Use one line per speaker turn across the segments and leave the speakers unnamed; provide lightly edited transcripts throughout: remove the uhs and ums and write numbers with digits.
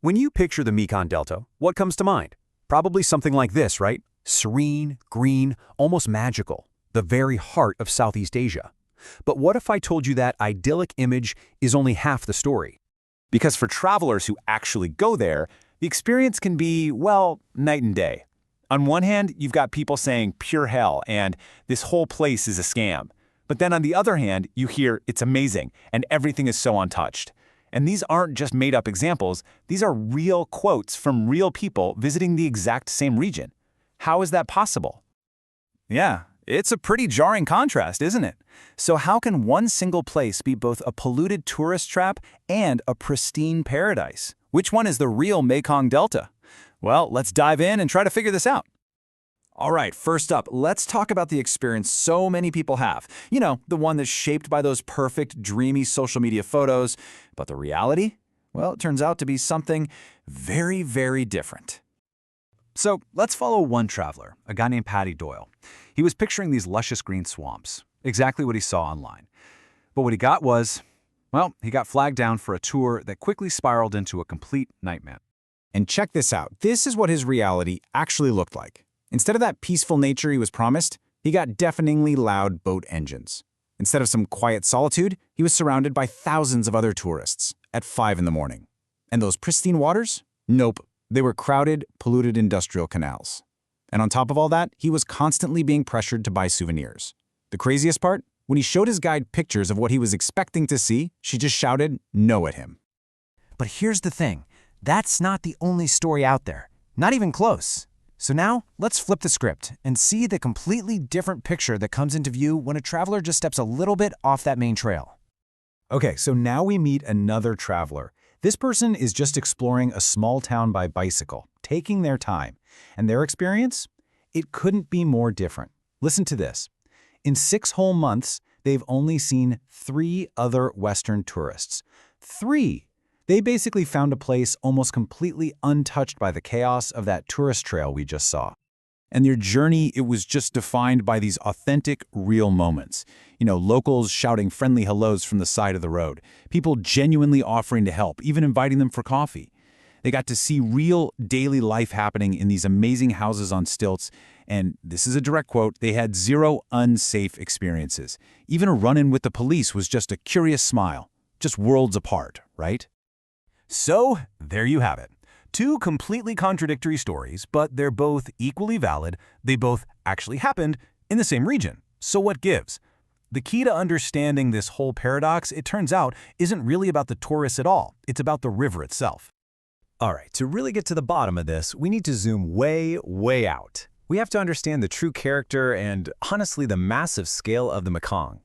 When you picture the Mekong Delta, what comes to mind? Probably something like this, right? Serene, green, almost magical, the very heart of Southeast Asia. But what if I told you that idyllic image is only half the story?
Because for travelers who actually go there, the experience can be, well, night and day. On one hand, you've got people saying pure hell and this whole place is a scam. But then on the other hand, you hear it's amazing and everything is so untouched. And these aren't just made-up examples, these are real quotes from real people visiting the exact same region. How is that possible? Yeah, it's a pretty jarring contrast, isn't it? So how can one single place be both a polluted tourist trap and a pristine paradise? Which one is the real Mekong Delta? Well, let's dive in and try to figure this out. All right, first up, let's talk about the experience so many people have. You know, the one that's shaped by those perfect, dreamy social media photos. But the reality? Well, it turns out to be something very, very different. So let's follow one traveler, a guy named Paddy Doyle. He was picturing these luscious green swamps, exactly what he saw online. But what he got was, well, he got flagged down for a tour that quickly spiraled into a complete nightmare. And check this out. This is what his reality actually looked like. Instead of that peaceful nature he was promised, he got deafeningly loud boat engines. Instead of some quiet solitude, he was surrounded by thousands of other tourists at 5 in the morning. And those pristine waters? Nope. They were crowded, polluted industrial canals. And on top of all that, he was constantly being pressured to buy souvenirs. The craziest part? When he showed his guide pictures of what he was expecting to see, she just shouted no at him.
But here's the thing. That's not the only story out there. Not even close. So now, let's flip the script and see the completely different picture that comes into view when a traveler just steps a little bit off that main trail.
Okay, so now we meet another traveler. This person is just exploring a small town by bicycle, taking their time. And their experience? It couldn't be more different. Listen to this. In 6 whole months, they've only seen 3 other Western tourists. 3! They basically found a place almost completely untouched by the chaos of that tourist trail we just saw. And their journey, it was just defined by these authentic, real moments. You know, locals shouting friendly hellos from the side of the road, people genuinely offering to help, even inviting them for coffee. They got to see real daily life happening in these amazing houses on stilts, and this is a direct quote, they had 0 unsafe experiences. Even a run-in with the police was just a curious smile, just worlds apart, right?
So, there you have it. 2 completely contradictory stories, but they're both equally valid. They both actually happened in the same region. So what gives? The key to understanding this whole paradox, it turns out, isn't really about the tourists at all. It's about the river itself.
All right, to really get to the bottom of this, we need to zoom way, way out. We have to understand the true character and, honestly, the massive scale of the Mekong.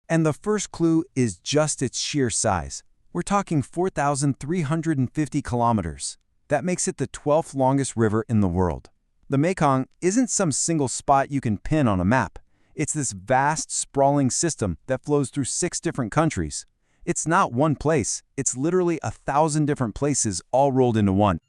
And the first clue is just its sheer size. We're talking 4,350 kilometers. That makes it the 12th longest river in the world. The Mekong isn't some single spot you can pin on a map. It's this vast, sprawling system that flows through 6 different countries. It's not one place. It's literally 1,000 different places all rolled into one.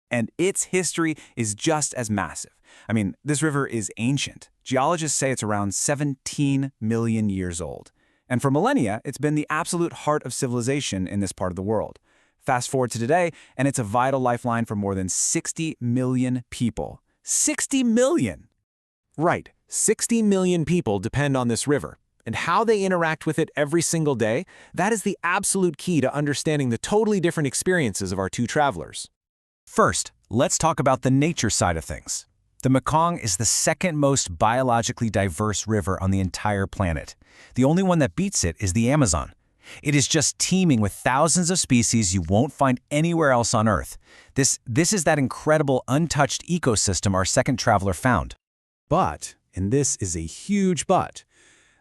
And its history is just as massive. I mean, this river is ancient. Geologists say it's around 17 million years old. And for millennia, it's been the absolute heart of civilization in this part of the world. Fast forward to today, and it's a vital lifeline for more than 60 million people. 60 million!
Right, 60 million people depend on this river. And how they interact with it every single day, that is the absolute key to understanding the totally different experiences of our 2 travelers.
First, let's talk about the nature side of things. The Mekong is the second most biologically diverse river on the entire planet. The only one that beats it is the Amazon. It is just teeming with thousands of species you won't find anywhere else on Earth. This is that incredible untouched ecosystem our second traveler found.
But, and this is a huge but,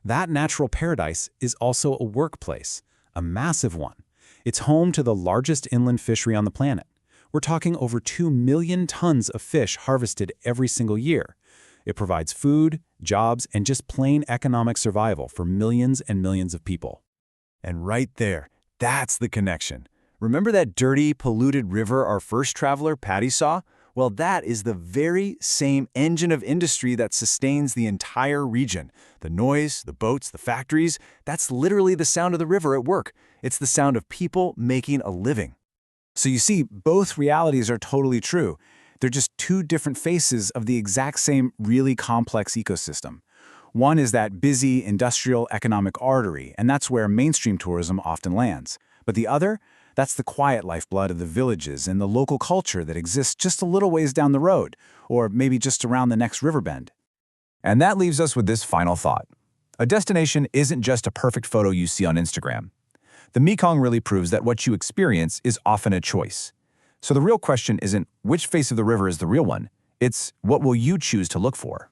that natural paradise is also a workplace, a massive one. It's home to the largest inland fishery on the planet. We're talking over 2 million tons of fish harvested every single year. It provides food, jobs, and just plain economic survival for millions and millions of people.
And right there, that's the connection. Remember that dirty, polluted river our first traveler, Paddy, saw? Well, that is the very same engine of industry that sustains the entire region. The noise, the boats, the factories, that's literally the sound of the river at work. It's the sound of people making a living.
So you see, both realities are totally true. They're just two different faces of the exact same really complex ecosystem. One is that busy industrial economic artery, and that's where mainstream tourism often lands. But the other, that's the quiet lifeblood of the villages and the local culture that exists just a little ways down the road, or maybe just around the next river bend.
And that leaves us with this final thought. A destination isn't just a perfect photo you see on Instagram. The Mekong really proves that what you experience is often a choice. So the real question isn't which face of the river is the real one, it's what will you choose to look for?